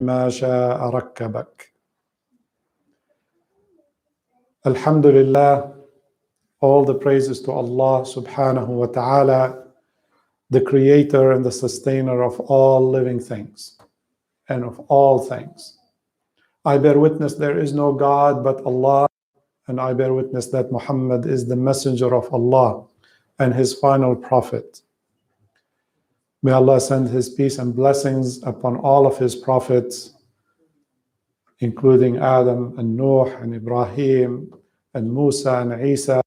ما شاء ركبك. Alhamdulillah, all the praises to Allah subhanahu wa ta'ala, the creator and the sustainer of all living things and of all things. I bear witness there is no God but Allah, and I bear witness that Muhammad is the messenger of Allah and his final prophet. May Allah send his peace and blessings upon all of his prophets, including Adam and Noah and Ibrahim and Musa and Isa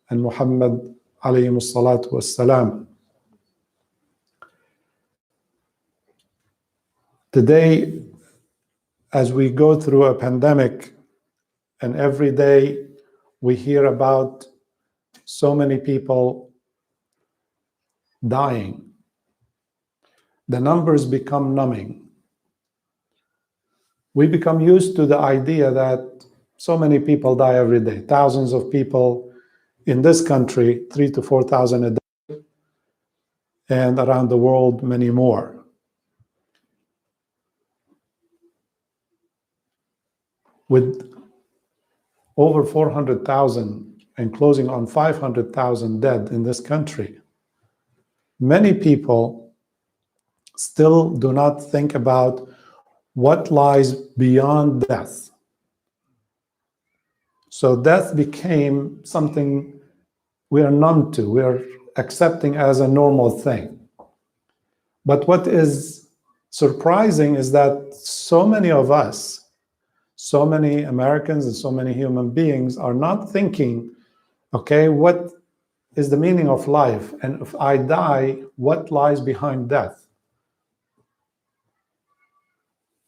and Muhammad alayhi salatu wassalam. Today, as we go through a pandemic, and every day we hear about so many people dying, the numbers become numbing. We become used to the idea that so many people die every day, thousands of people in this country, 3,000 to 4,000 a day, and around the world, many more. With over 400,000 and closing on 500,000 dead in this country, many people still do not think about what lies beyond death. So death became something we are numb to, we are accepting as a normal thing. But what is surprising is that so many of us, so many Americans and so many human beings are not thinking, okay, what is the meaning of life? And if I die, what lies behind death?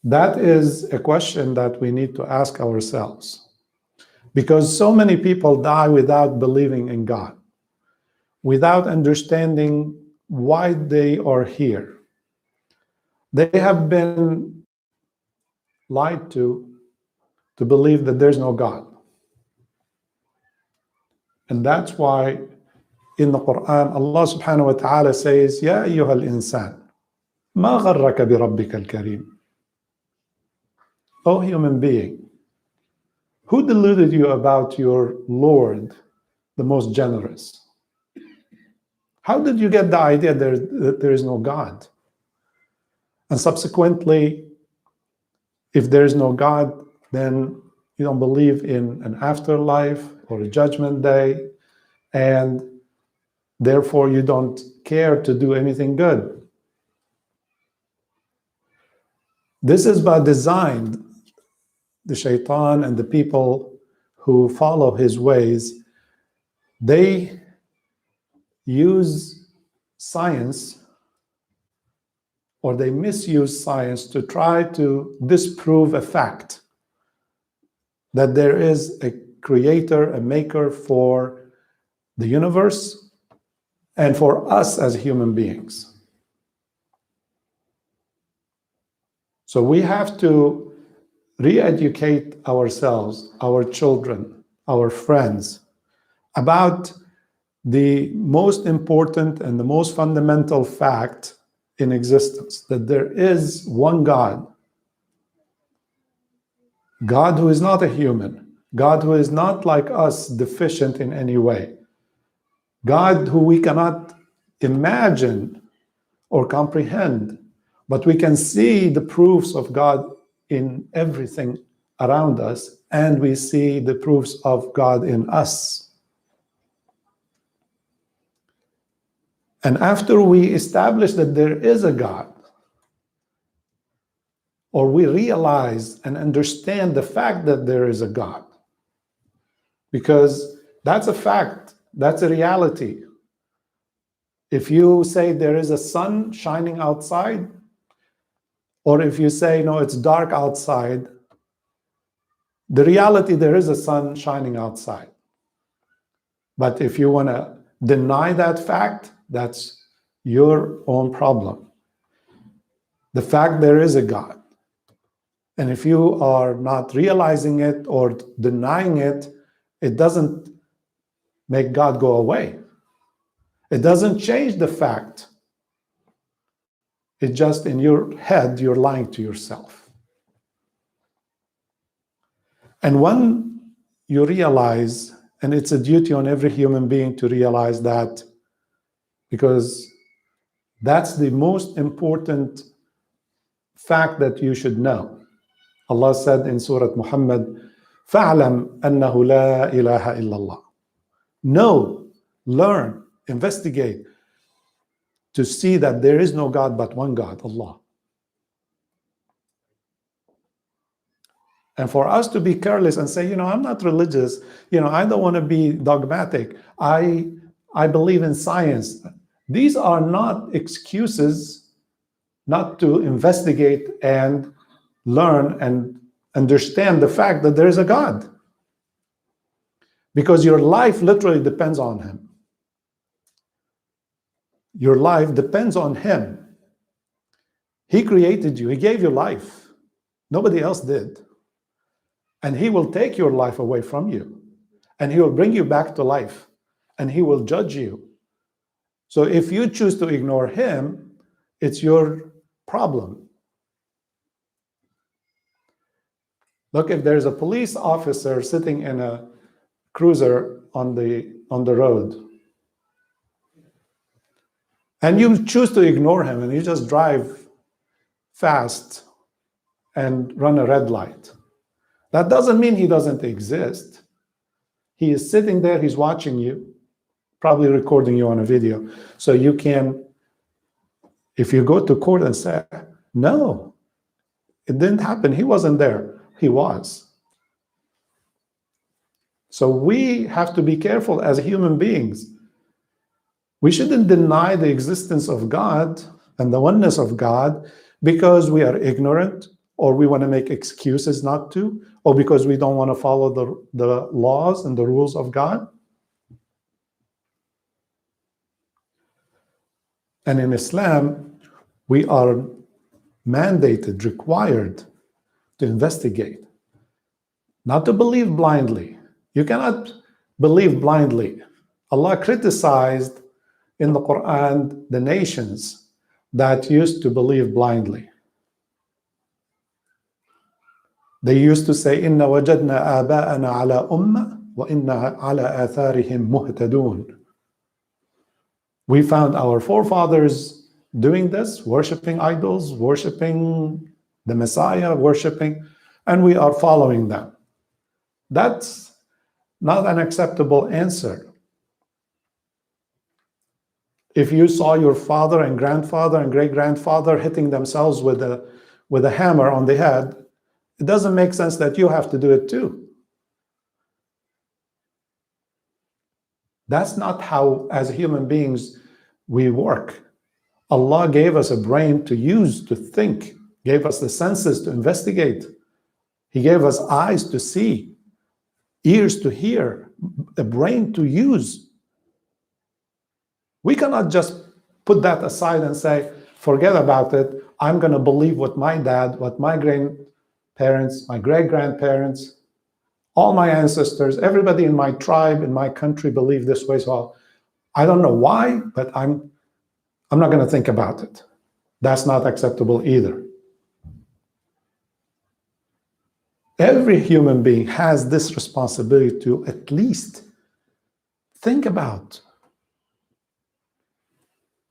That is a question that we need to ask ourselves. Because so many people die without believing in God, without understanding why they are here. They have been lied to believe that there's no God. And that's why in the Quran, Allah subhanahu wa ta'ala says, Ya ayyuhal insan, ma gharraka bi rabbika al-kareem. O human being, who deluded you about your Lord, the most generous? How did you get the idea that there is no God? And subsequently, if there is no God, then you don't believe in an afterlife or a judgment day, and therefore you don't care to do anything good. This is by design. The shaitan and the people who follow his ways, they use science, or they misuse science to try to disprove a fact that there is a creator, a maker for the universe and for us as human beings. So we have to re-educate ourselves, our children, our friends, about the most important and the most fundamental fact in existence, that there is one God. God who is not a human, God who is not like us, deficient in any way, God who we cannot imagine or comprehend, but we can see the proofs of God in everything around us, and we see the proofs of God in us. And after we establish that there is a God, or we realize and understand the fact that there is a God, because that's a fact, that's a reality. If you say there is a sun shining outside, or if you say, no, it's dark outside, the reality, there is a sun shining outside. But if you want to deny that fact, that's your own problem. The fact there is a God. And if you are not realizing it or denying it, it doesn't make God go away. It doesn't change the fact. It just, in your head, you're lying to yourself. And when you realize, and it's a duty on every human being to realize that, because that's the most important fact that you should know. Allah said in Surah Muhammad, فَاعْلَمْ أَنَّهُ لَا إِلَهَ إِلَّا اللَّهِ. Know, learn, investigate to see that there is no God but one God, Allah. And for us to be careless and say, I'm not religious, I don't want to be dogmatic, I believe in science. These are not excuses not to investigate and learn and understand the fact that there is a God. Because your life literally depends on Him. Your life depends on Him. He created you. He gave you life. Nobody else did. And He will take your life away from you. And He will bring you back to life. And He will judge you. So if you choose to ignore Him, it's your problem. Look, if there's a police officer sitting in a cruiser on the road, and you choose to ignore him and you just drive fast and run a red light, that doesn't mean he doesn't exist. He is sitting there, he's watching you, probably recording you on a video. So you can, if you go to court and say, no, it didn't happen, he wasn't there, he was. So we have to be careful as human beings. We shouldn't deny the existence of God and the oneness of God because we are ignorant, or we want to make excuses not to, or because we don't want to follow the laws and the rules of God. And in Islam, we are mandated, required to investigate, not to believe blindly. You cannot believe blindly. Allah criticized in the Quran the nations that used to believe blindly. They used to say, إِنَّ وَجَدْنَا آبَاءَنَا عَلَى أُمَّةٍ وَإِنَّا عَلَى آثَارِهِمْ مُهْتَدُونَ. We found our forefathers doing this, worshiping idols, worshiping the Messiah, worshiping, and we are following them. That's not an acceptable answer. If you saw your father and grandfather and great-grandfather hitting themselves with a hammer on the head, it doesn't make sense that you have to do it too. That's not how, as human beings, we work. Allah gave us a brain to use, to think, gave us the senses to investigate. He gave us eyes to see, ears to hear, a brain to use. We cannot just put that aside and say, forget about it. I'm going to believe what my dad, what my grandparents, my great-grandparents, all my ancestors, everybody in my tribe, in my country believe this way. So I don't know why, but I'm not going to think about it. That's not acceptable either. Every human being has this responsibility to at least think about,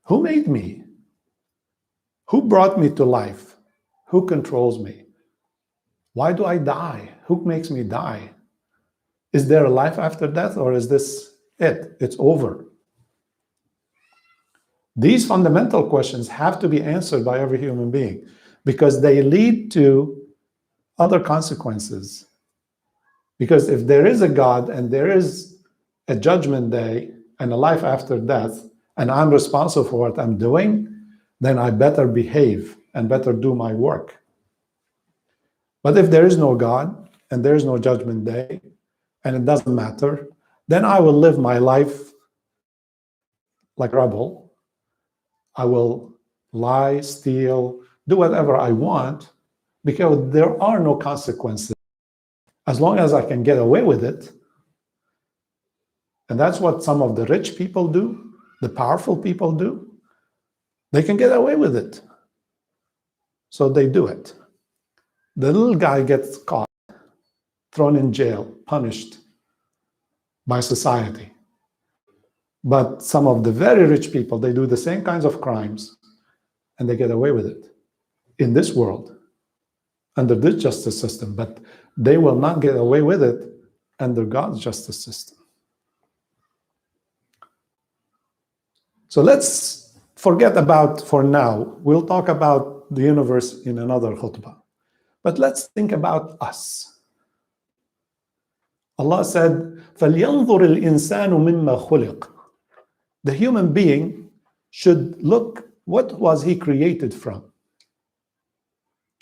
who made me? Who brought me to life? Who controls me? Why do I die? Who makes me die? Is there a life after death, or is this it? It's over. These fundamental questions have to be answered by every human being because they lead to other consequences. Because if there is a God and there is a judgment day and a life after death, and I'm responsible for what I'm doing, then I better behave and better do my work. But if there is no God and there is no judgment day and it doesn't matter, then I will live my life like a rebel. I will lie, steal, do whatever I want because there are no consequences as long as I can get away with it. And that's what some of the rich people do. The powerful people do. They can get away with it. So they do it. The little guy gets caught thrown in jail, punished by society. But some of the very rich people, they do the same kinds of crimes and they get away with it in this world, under this justice system, but they will not get away with it under God's justice system. So let's forget about, for now, we'll talk about the universe in another khutbah. But let's think about us. Allah said, فَلْيَنْظُرِ الْإِنسَانُ مِمَّا خُلِقَ. The human being should look, what was he created from?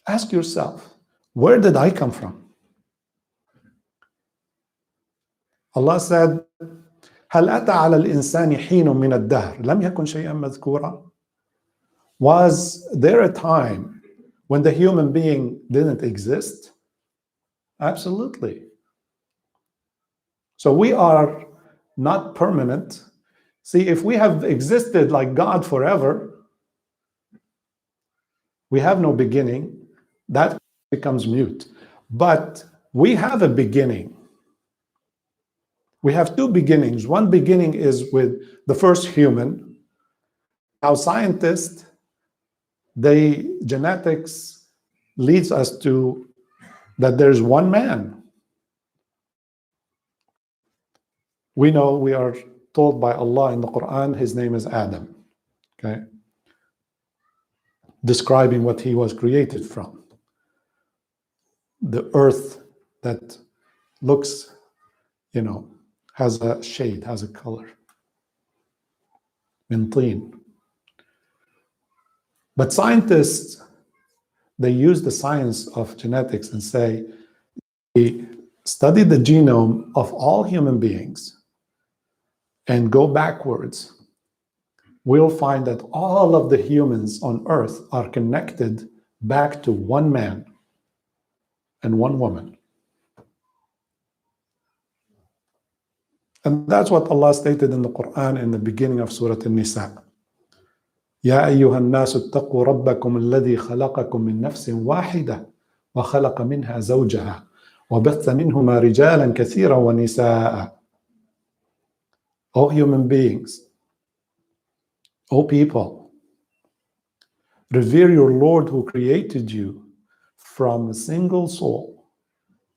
Ask yourself, where did I come from? Allah said, هل أتى على الإنسان حين من الدهر لم يكن شيئا مذكورا? Was there a time when the human being didn't exist? Absolutely. So we are not permanent. See, if we have existed like God forever, we have no beginning, that becomes mute. But we have a beginning. We have two beginnings. One beginning is with the first human. Now scientists, genetics leads us to that there's one man. We know, we are told by Allah in the Quran, his name is Adam, okay? Describing what he was created from. The earth that looks, has a shade, has a color. Min teen. But scientists, they use the science of genetics and say, we study the genome of all human beings and go backwards, we'll find that all of the humans on earth are connected back to one man and one woman. And that's what Allah stated in the Quran in the beginning of Surah An-Nisa. يا أيها الناس اتقوا ربكم الذي خلقكم من نفس واحدة وخلق منها زوجها وبث منهما رجالا كثيرا ونساء. O human beings, O people, revere your Lord who created you from a single soul,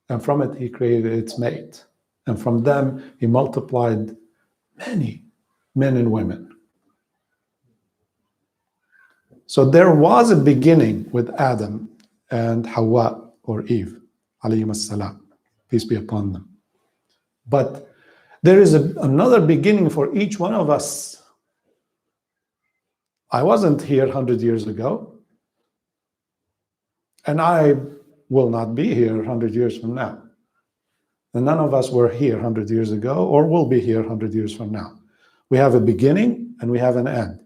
and from it he created its mate, and from them he multiplied many men and women. So there was a beginning with Adam and Hawa, or Eve, alayhim as-salam, peace be upon them. But there is another beginning for each one of us. I wasn't here 100 years ago, and I will not be here 100 years from now. And none of us were here 100 years ago or will be here 100 years from now. We have a beginning and we have an end.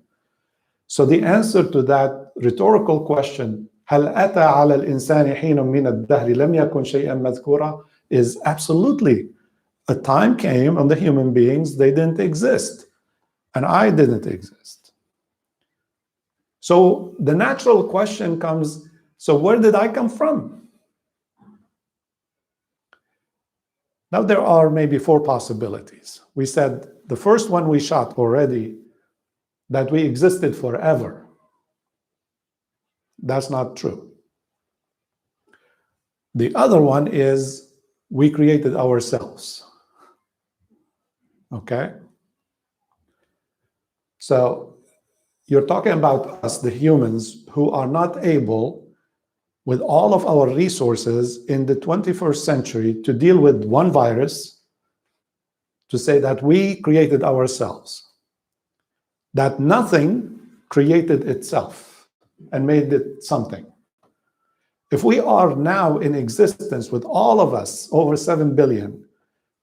So the answer to that rhetorical question, هل أتى على الإنسان حين من الدهر لم يكن شيئا مذكورا, is absolutely. A time came on the human beings, they didn't exist. And I didn't exist. So the natural question comes, so where did I come from? Now there are maybe four possibilities. We said the first one we shot already, that we existed forever. That's not true. The other one is we created ourselves. Okay? So you're talking about us, the humans, who are not able, with all of our resources in the 21st century, to deal with one virus, to say that we created ourselves, that nothing created itself and made it something. If we are now in existence with all of us, over 7 billion,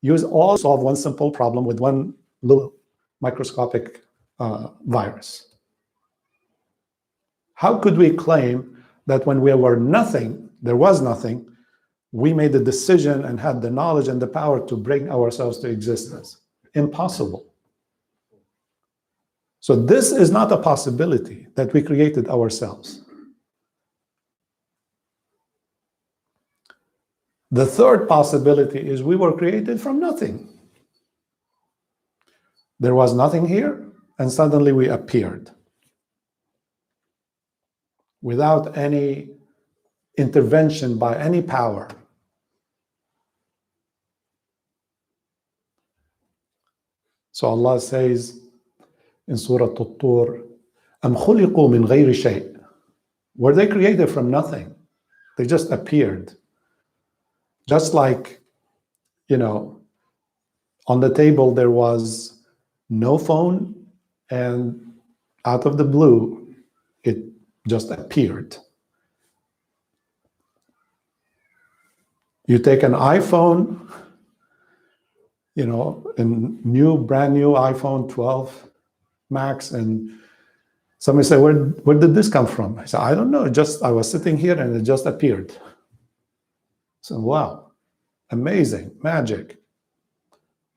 use all solve one simple problem with one little microscopic virus. How could we claim that when we were nothing, there was nothing, we made the decision and had the knowledge and the power to bring ourselves to existence? Impossible. So this is not a possibility that we created ourselves. The third possibility is we were created from nothing. There was nothing here, and suddenly we appeared without any intervention by any power. So Allah says in Surah At-Tur, أَمْ خُلِقُوا مِنْ غَيْرِ شَيْءٍ. Were they created from nothing? They just appeared. Just like, on the table there was no phone, and out of the blue, it just appeared. You take an iPhone, a brand new iPhone 12 Max, and somebody say, where did this come from? I said, I don't know. I was sitting here and it just appeared. So, wow, amazing, magic.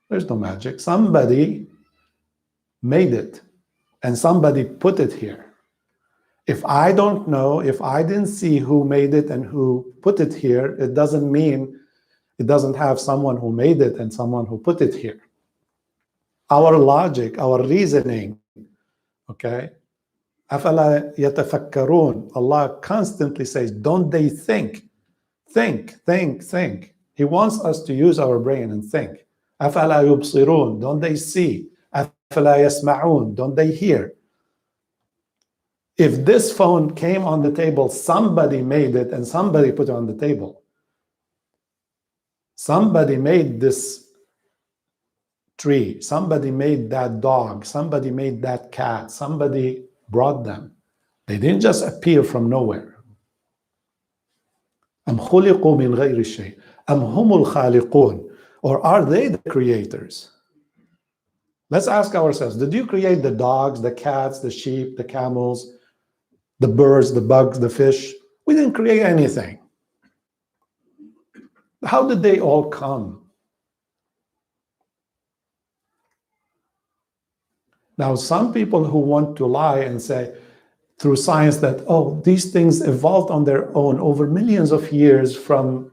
There's no magic. Somebody made it and somebody put it here. If I don't know, if I didn't see who made it and who put it here, it doesn't mean it doesn't have someone who made it and someone who put it here. Our logic, our reasoning, okay? أَفَلَا يَتَفَكَّرُونَ. Allah constantly says, don't they think? Think. He wants us to use our brain and think. أَفَلَا يُبْصِرُونَ. Don't they see? أَفَلَا يَسْمَعُونَ. Don't they hear? If this phone came on the table, somebody made it and somebody put it on the table. Somebody made this tree. Somebody made that dog. Somebody made that cat. Somebody brought them. They didn't just appear from nowhere. أَمْ خُلِقُوا مِنْ غَيْرِ شَيْءٍ أَمْ هُمُ الْخَالِقُونَ. Or are they the creators? Let's ask ourselves, did you create the dogs, the cats, the sheep, the camels, the birds, the bugs, the fish? We didn't create anything. How did they all come? Now, some people who want to lie and say through science that, these things evolved on their own over millions of years from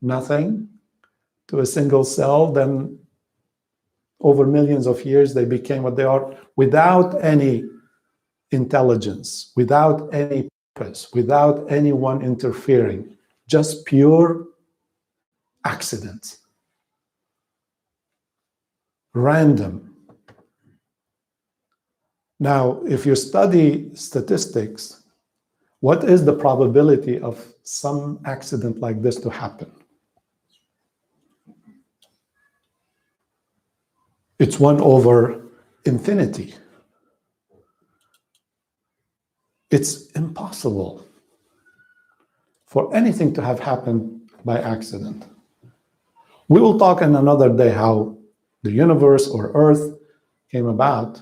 nothing to a single cell, then over millions of years they became what they are without any intelligence, without any purpose, without anyone interfering, just pure accident, random. Now, if you study statistics, what is the probability of some accident like this to happen? It's 1 over infinity. It's impossible for anything to have happened by accident. We will talk in another day how the universe or Earth came about.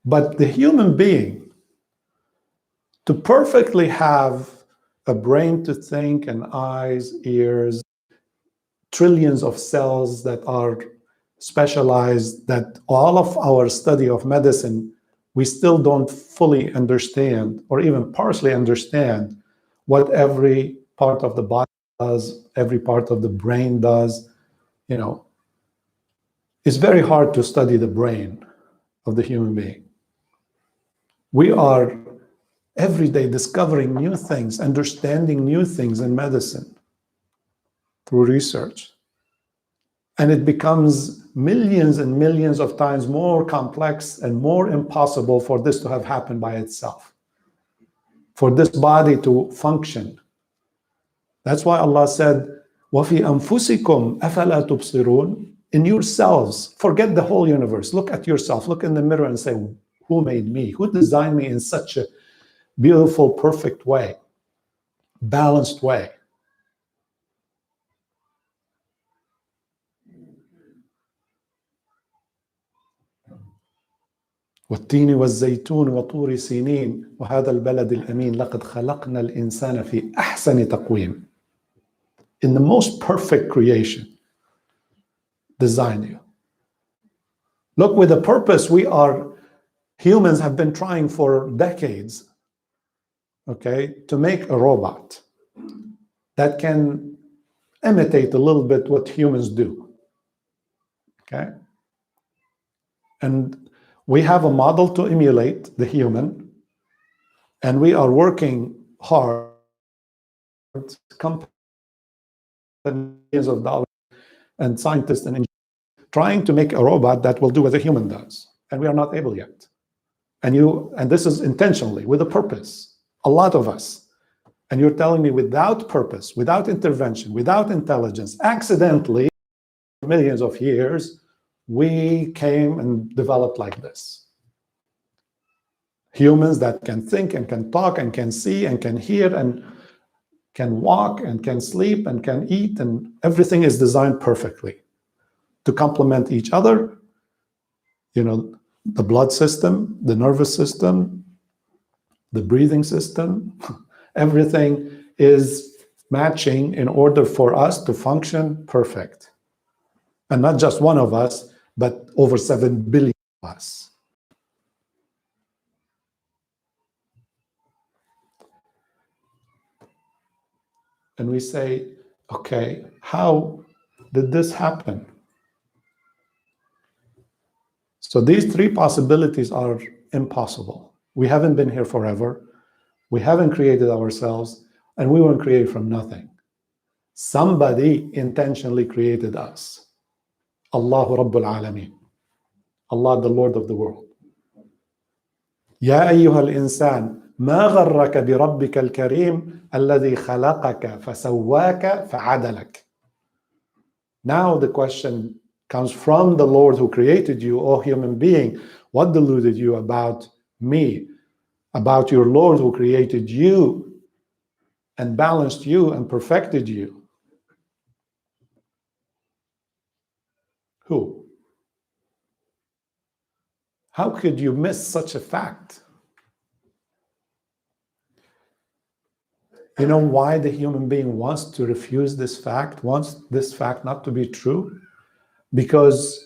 But the human being, to perfectly have a brain to think and eyes, ears, trillions of cells that are specialized, that all of our study of medicine, we still don't fully understand or even partially understand what every part of the body does, every part of the brain does. It's very hard to study the brain of the human being. We are every day discovering new things, understanding new things in medicine through research. And it becomes millions and millions of times more complex and more impossible for this to have happened by itself, for this body to function. That's why Allah said, وَفِي أَنفُسِكُمْ أَفَلَا تُبْصِرُونَ. In yourselves, forget the whole universe. Look at yourself, look in the mirror and say, who made me? Who designed me in such a beautiful, perfect way, balanced way? والتين والزيتون وطور سينين وهذا البلد الأمين لقد خلقنا الإنسان في أحسن تقويم. In the most perfect creation, design you. Look, with a purpose, humans have been trying for decades, to make a robot that can imitate a little bit what humans do. Okay? And we have a model to emulate the human, and we are working hard, companies of dollars and scientists and engineers, trying to make a robot that will do what a human does. And we are not able yet. And this is intentionally, with a purpose, a lot of us. And you're telling me without purpose, without intervention, without intelligence, accidentally, millions of years, we came and developed like this. Humans that can think and can talk and can see and can hear and can walk and can sleep and can eat, and everything is designed perfectly to complement each other. You know, the blood system, the nervous system, the breathing system, everything is matching in order for us to function perfect. And not just one of us, but over 7 billion of us. And we say, okay, how did this happen? So these three possibilities are impossible. We haven't been here forever. We haven't created ourselves, and we weren't created from nothing. Somebody intentionally created us. Allahu Rabbul Alameen. Allah, the Lord of the world. Ya ayyuhal insan, ما غرك بربك الكريم الذي خلقك فسواك فعدلك. Now the question comes from the Lord who created you, O human being. What deluded you about me, about your Lord who created you and balanced you and perfected you? Who? How could you miss such a fact? You know why the human being wants to refuse this fact, wants this fact not to be true? Because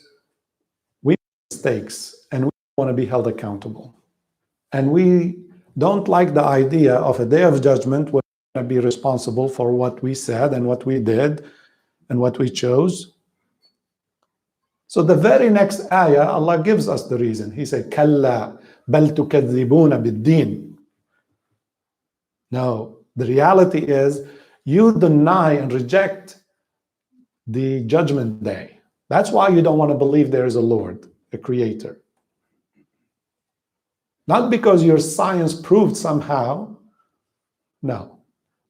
we make mistakes and we want to be held accountable. And we don't like the idea of a day of judgment where we're going to be responsible for what we said and what we did and what we chose. So the very next ayah, Allah gives us the reason. He said, كَلَّا بَلْ تُكَذِّبُونَ بِالدِّينِ. No, the reality is you deny and reject the judgment day. That's why you don't want to believe there is a Lord, a creator. Not because your science proved somehow, no.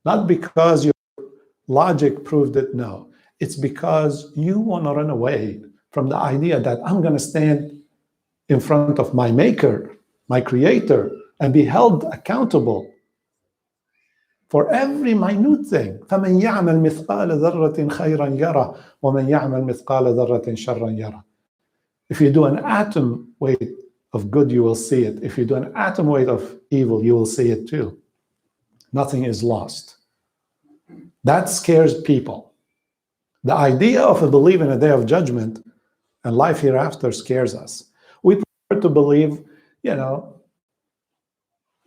Not because your logic proved it, no. It's because you want to run away from the idea that I'm going to stand in front of my maker, my creator, and be held accountable for every minute thing. فَمَنْ يَعْمَلْ مِثْقَالَ ذَرَّةٍ خَيْرًا يَرَى وَمَنْ يَعْمَلْ مِثْقَالَ ذَرَّةٍ شَرًّا يَرَى. If you do an atom weight of good, you will see it. If you do an atom weight of evil, you will see it too. Nothing is lost. That scares people. The idea of a belief in a day of judgment and life hereafter scares us. We prefer to believe, you know,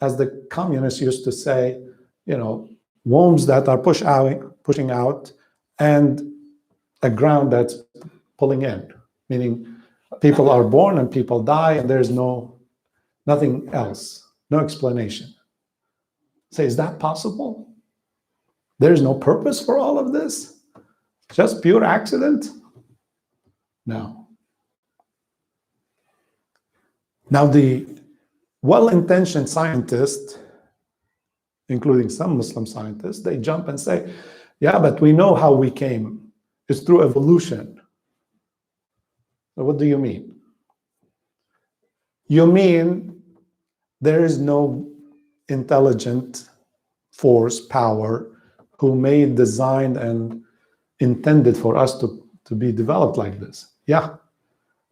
as the communists used to say, you know, wombs that are pushing out, and a ground that's pulling in, meaning people are born and people die, and there's nothing else, no explanation. Say, is that possible? There's no purpose for all of this? Just pure accident? No. Now, the well-intentioned scientists, including some Muslim scientists, they jump and say, yeah, but we know how we came. It's through evolution. So what do you mean? You mean there is no intelligent force, power, who made, designed, and intended for us to be developed like this? Yeah.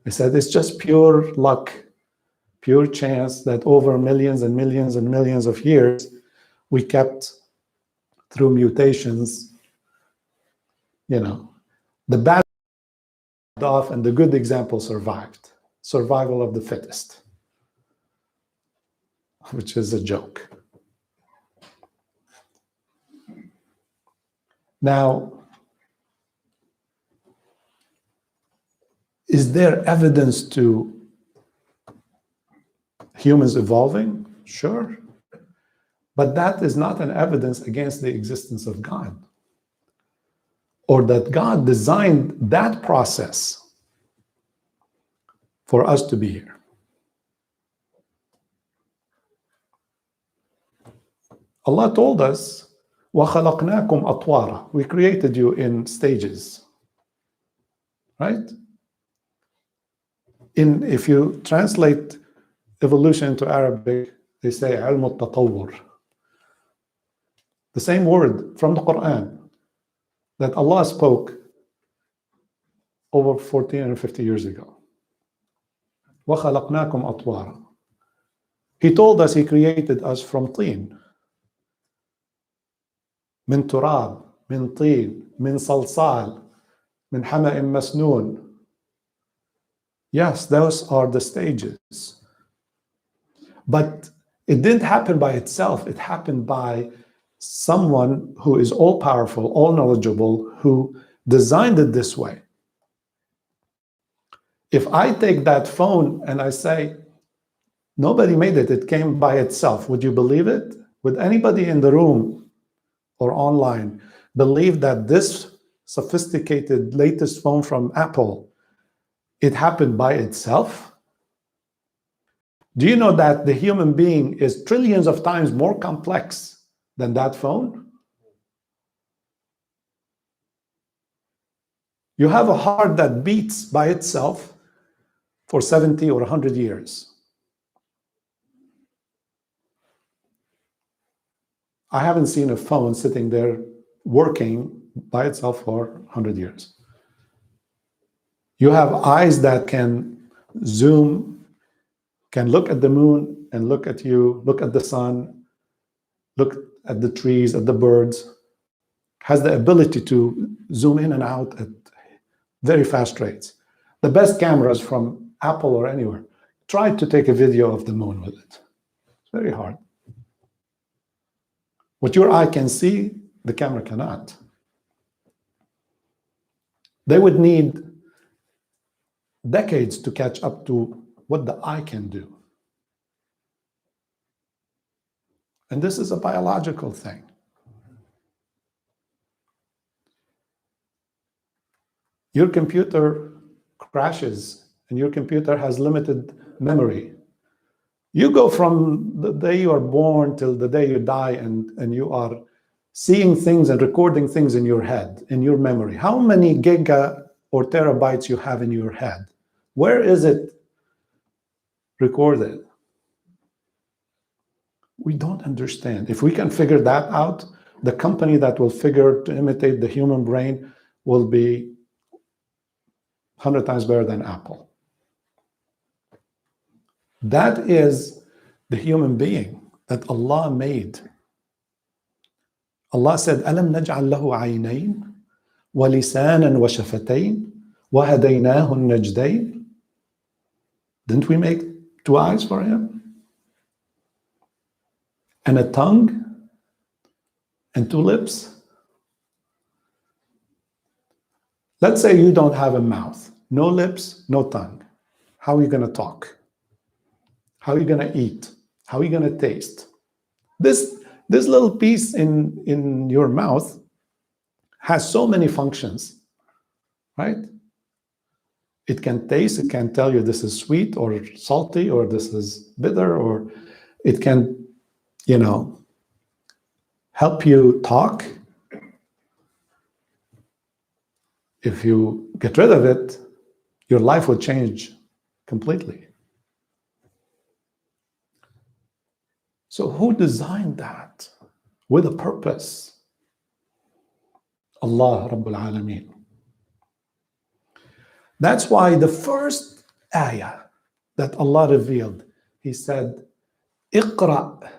I said, it's just pure luck, pure chance that over millions and millions and millions of years, we kept, through mutations, you know, the bad off and the good example survived. Survival of the fittest, which is a joke. Now, is there evidence to humans evolving? Sure. But that is not an evidence against the existence of God, or that God designed that process for us to be here. Allah told us, وَخَلَقْنَاكُمْ أَطْوَارًا. We created you in stages, right? If you translate evolution into Arabic, they say عِلْمُ التطور. The same word from the Quran that Allah spoke over 1450 years ago. وَخَلَقْنَاكُمْ أَطْوَارًا. He told us He created us from طين. من تراب, من طين, من صلصال, من حمأ مسنون. Yes, those are the stages. But it didn't happen by itself. It happened by someone who is all-powerful, all-knowledgeable, who designed it this way. If I take that phone and I say, nobody made it, it came by itself, would you believe it? Would anybody in the room or online believe that this sophisticated latest phone from Apple, it happened by itself? Do you know that the human being is trillions of times more complex than that phone? You have a heart that beats by itself for 70 or 100 years. I haven't seen a phone sitting there working by itself for 100 years. You have eyes that can zoom, can look at the moon and look at you, look at the sun, look at the trees, at the birds, has the ability to zoom in and out at very fast rates. The best cameras from Apple or anywhere tried to take a video of the moon with it. It's very hard. What your eye can see, the camera cannot. They would need decades to catch up to what the eye can do. And this is a biological thing. Your computer crashes and your computer has limited memory. You go from the day you are born till the day you die, and you are seeing things and recording things in your head, in your memory. How many giga or terabytes you have in your head? Where is it recorded? We don't understand. If we can figure that out, the company that will figure to imitate the human brain will be 100 times better than Apple. That is the human being that Allah made. Allah said, أَلَمْ نَجْعَلْ لَهُ عَيْنَيْنِ وَلِسَانًا وَشَفَتَيْنِ وَهَدَيْنَاهُ النَّجْدَيْنِ. Didn't we make two eyes for him? And a tongue? And two lips? Let's say you don't have a mouth, no lips, no tongue. How are you going to talk? How are you going to eat? How are you going to taste? This little piece in your mouth has so many functions, right? It can taste, it can tell you this is sweet or salty, or this is bitter, or it can, help you talk. If you get rid of it, your life will change completely. So who designed that with a purpose? Allah Rabbul Alameen. That's why the first ayah that Allah revealed, He said, Iqra,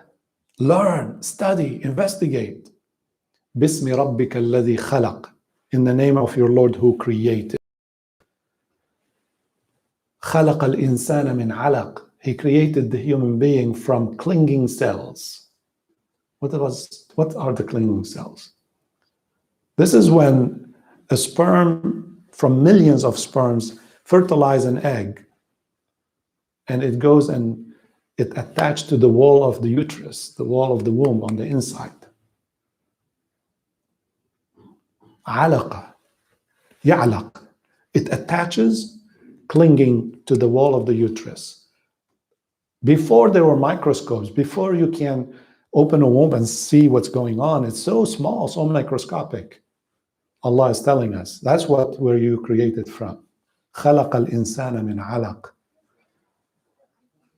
learn, study, investigate. Bismi Rabbika alladhi khalaq, in the name of your Lord who created. خلق الإنسان من علق. He created the human being from clinging cells. What are the clinging cells? This is when a sperm from millions of sperms fertilize an egg, and it goes and it attached to the wall of the uterus, the wall of the womb on the inside. علاقة يعلق. It attaches, clinging to the wall of the uterus. Before there were microscopes, before you can open a womb and see what's going on, it's so small, so microscopic. Allah is telling us, that's what where you created from. خلق الإنسان من علق.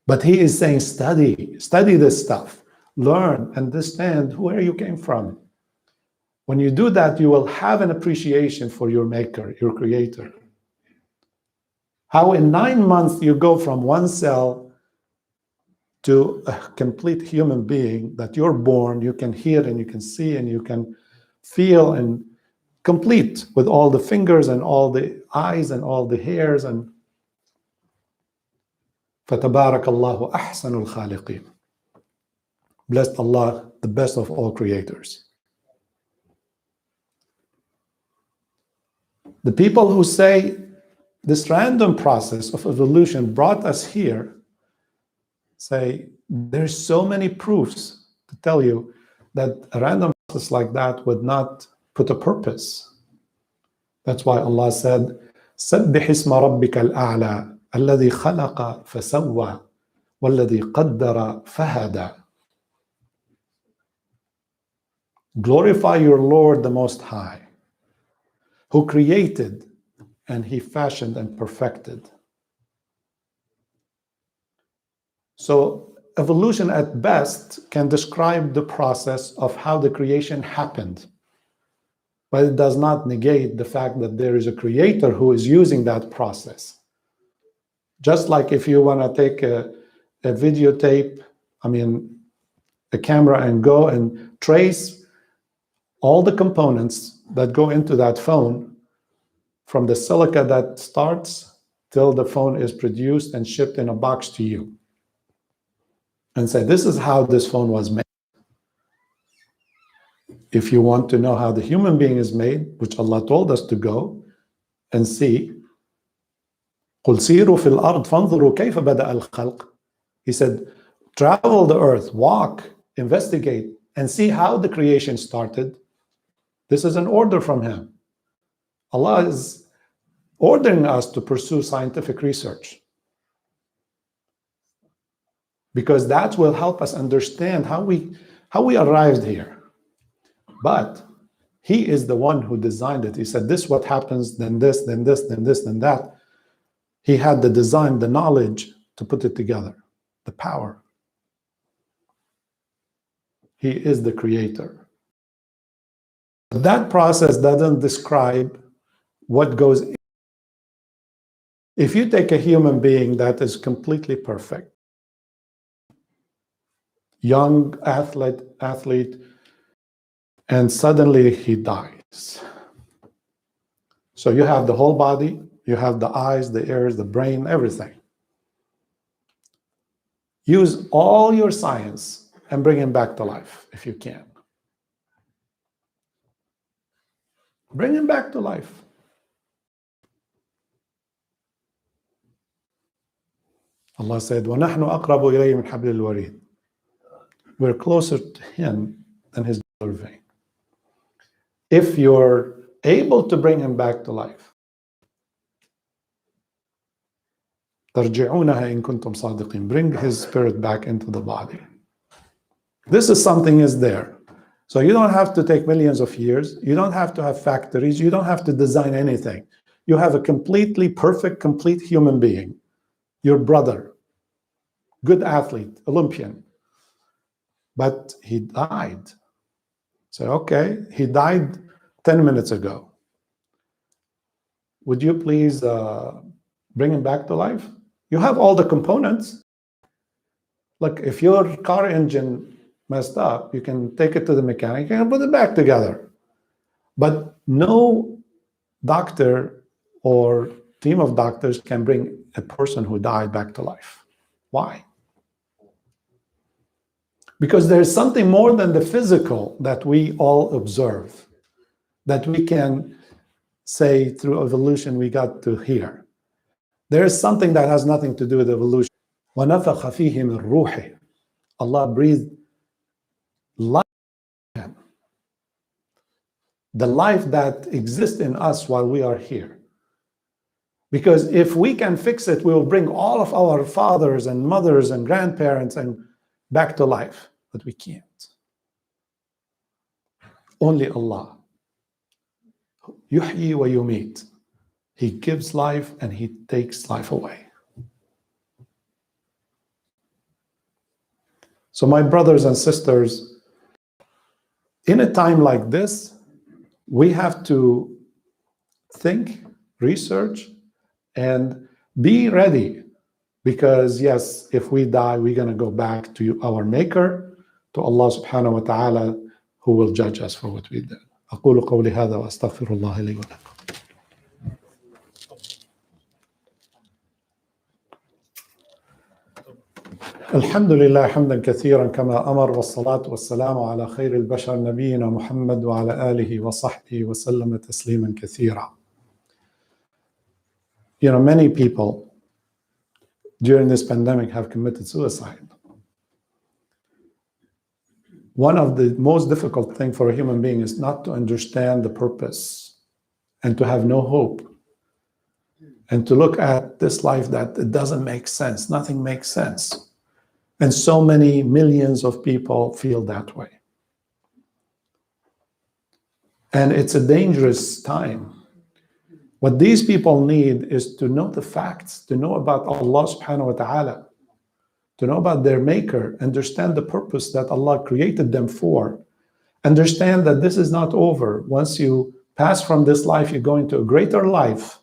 But he is saying, study this stuff. Learn, understand where you came from. When you do that, you will have an appreciation for your maker, your creator. How in 9 months you go from one cell to a complete human being, that you're born, you can hear and you can see and you can feel, and complete with all the fingers and all the eyes and all the hairs. And فَتَبَارَكَ اللَّهُ أَحْسَنُ الْخَالِقِينَ. Blessed Allah, the best of all creators. The people who say this random process of evolution brought us here say there's so many proofs to tell you that a random process like that would not put a purpose. That's why Allah said, سَبِّحِ اسْمَ رَبِّكَ الْأَعْلَى الَّذِي خَلَقَ فَسَوَّى وَالَّذِي قَدَّرَ فَهَدَى. Glorify your Lord the Most High, who created and he fashioned and perfected. So evolution at best can describe the process of how the creation happened, but it does not negate the fact that there is a creator who is using that process. Just like if you want to take a videotape, a camera, and go and trace all the components that go into that phone, from the silica that starts till the phone is produced and shipped in a box to you, and say, this is how this phone was made. If you want to know how the human being is made, which Allah told us to go and see, قُلْ سِيرُوا فِي الْأَرْضِ فَانْظُرُوا كَيْفَ بَدَأَ الْخَلْقِ. He said, travel the earth, walk, investigate, and see how the creation started. This is an order from him. Allah is ordering us to pursue scientific research, because that will help us understand how we arrived here. But he is the one who designed it. He said, this what happens, then this, then this, then this, then that. He had the design, the knowledge to put it together, the power. He is the creator. But that process doesn't describe what goes in. If you take a human being that is completely perfect, young athlete, and suddenly he dies. So you have the whole body, you have the eyes, the ears, the brain, everything. Use all your science and bring him back to life if you can. Bring him back to life. Allah said, وَنَحْنُ أَقْرَبُ إِلَيْهِ مِنْ حَبْلِ الْوَرِيدِ. We're closer to him than his vein. If you're able to bring him back to life, تَرْجِعُونَهَا إِن كُنْتُمْ صَادِقِينَ. Bring his spirit back into the body. This is something is there. So you don't have to take millions of years. You don't have to have factories. You don't have to design anything. You have a completely perfect, complete human being. Your brother, good athlete, Olympian. But he died. So, okay, he died 10 minutes ago. Would you please bring him back to life? You have all the components. Look, if your car engine messed up, you can take it to the mechanic and put it back together. But no doctor or team of doctors can bring a person who died back to life. Why? Because there's something more than the physical that we all observe. that we can say through evolution we got to here. There is something that has nothing to do with evolution. وَنَفَخَ فِيهِ مِنْ رُوحِهِ. Allah breathed life in him. The life that exists in us while we are here. Because if we can fix it, we will bring all of our fathers and mothers and grandparents and back to life. But we can't. Only Allah. Yuhyi wa yumit. He gives life and he takes life away. So my brothers and sisters, in a time like this, we have to think, research, and be ready. Because yes, if we die, we're going to go back to our Maker, to Allah subhanahu wa ta'ala, who will judge us for what we did. أقول قولي هذا وأستغفر الله لي ولكم. الحمد لله حمدا كثيرا كما أمر والصلاة والسلام على خير البشر نبينا محمد وعلى آله وصحبه وسلم تسليما كثيرا. You know, many people during this pandemic have committed suicide. One of the most difficult things for a human being is not to understand the purpose and to have no hope and to look at this life that it doesn't make sense. Nothing makes sense. And so many millions of people feel that way. And it's a dangerous time. What these people need is to know the facts, to know about Allah subhanahu wa ta'ala, to know about their Maker, understand the purpose that Allah created them for, understand that this is not over. Once you pass from this life, you go into a greater life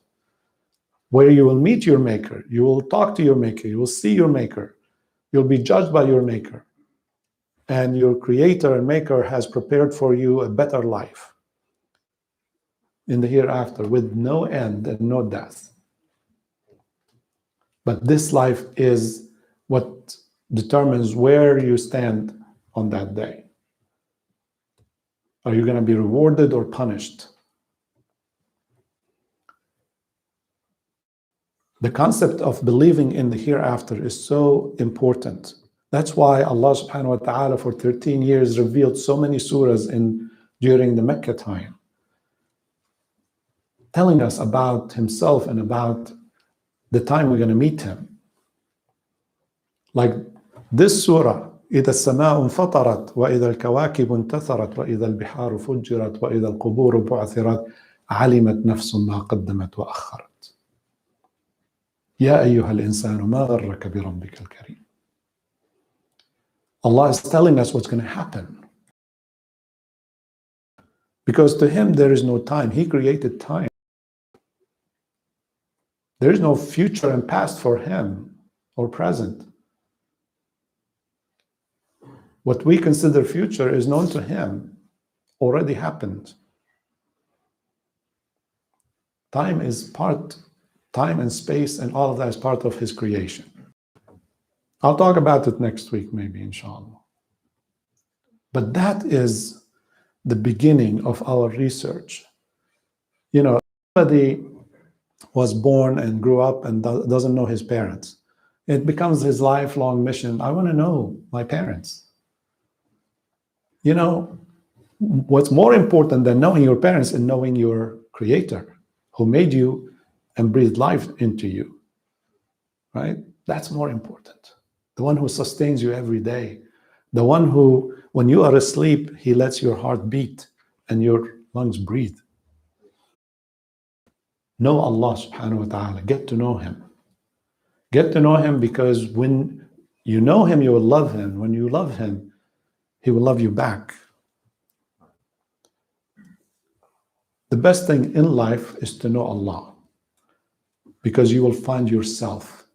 where you will meet your Maker, you will talk to your Maker, you will see your Maker, you'll be judged by your Maker, and your Creator and Maker has prepared for you a better life in the hereafter with no end and no death. But this life is what determines where you stand on that day. Are you going to be rewarded or punished? The concept of believing in the hereafter is so important. That's why Allah subhanahu wa ta'ala for 13 years revealed so many surahs during the Mecca time, telling us about himself and about the time we're going to meet him. Like this surah, إِذَا السَّمَاءُ انْفَطَرَتْ وَإِذَا الْكَوَاكِبُ انْتَثَرَتْ وَإِذَا الْبِحَارُ فُجِّرَتْ وَإِذَا الْقُبُورُ بُعْثِرَتْ عَلِمَتْ نَفْسٌ مَا قَدَّمَتْ وَأَخَّرَتْ يَا أَيُّهَا الْإِنسَانُ مَا غَرَّكَ بِرَبِّكَ الْكَرِيمِ. Allah is telling us what's going to happen. Because to him there is no time. He created time. There is no future and past for him or present. What we consider future is known to him, already happened. Time and space and all of that is part of his creation. I'll talk about it next week, maybe, inshallah. But that is the beginning of our research. You know, somebody was born and grew up and doesn't know his parents. It becomes his lifelong mission. I want to know my parents. You know, what's more important than knowing your parents is knowing your Creator who made you and breathed life into you, right? That's more important. The one who sustains you every day. The one who, when you are asleep, he lets your heart beat and your lungs breathe. Know Allah subhanahu wa ta'ala. Get to know him. Get to know him, because when you know him, you will love him. When you love him, he will love you back. The best thing in life is to know Allah, because you will find yourself.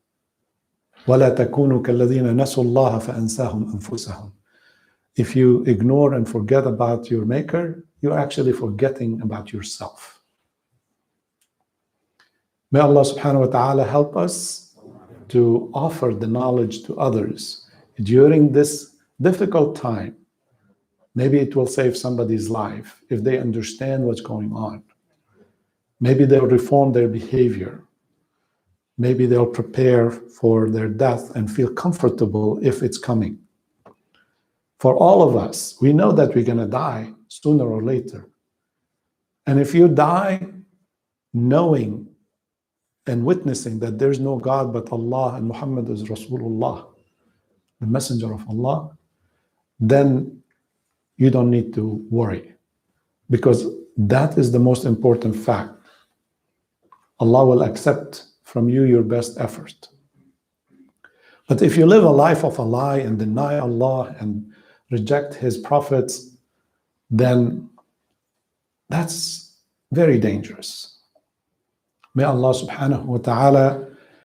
وَلَا تَكُونُوا كَالَّذِينَ نَسُوا اللَّهَ فَأَنْسَاهُمْ أَنفُسَهُم. If you ignore and forget about your Maker, you're actually forgetting about yourself. May Allah subhanahu wa ta'ala help us to offer the knowledge to others during this difficult time, Maybe it will save somebody's life if they understand what's going on. Maybe they'll reform their behavior. Maybe they'll prepare for their death and feel comfortable if it's coming. For all of us, we know that we're going to die sooner or later. And if you die knowing and witnessing that there's no God but Allah and Muhammad is Rasulullah, the messenger of Allah, then you don't need to worry, because that is the most important fact. Allah will accept from you your best effort. But if you live a life of a lie and deny Allah and reject His prophets, then that's very dangerous. May Allah subhanahu wa ta'ala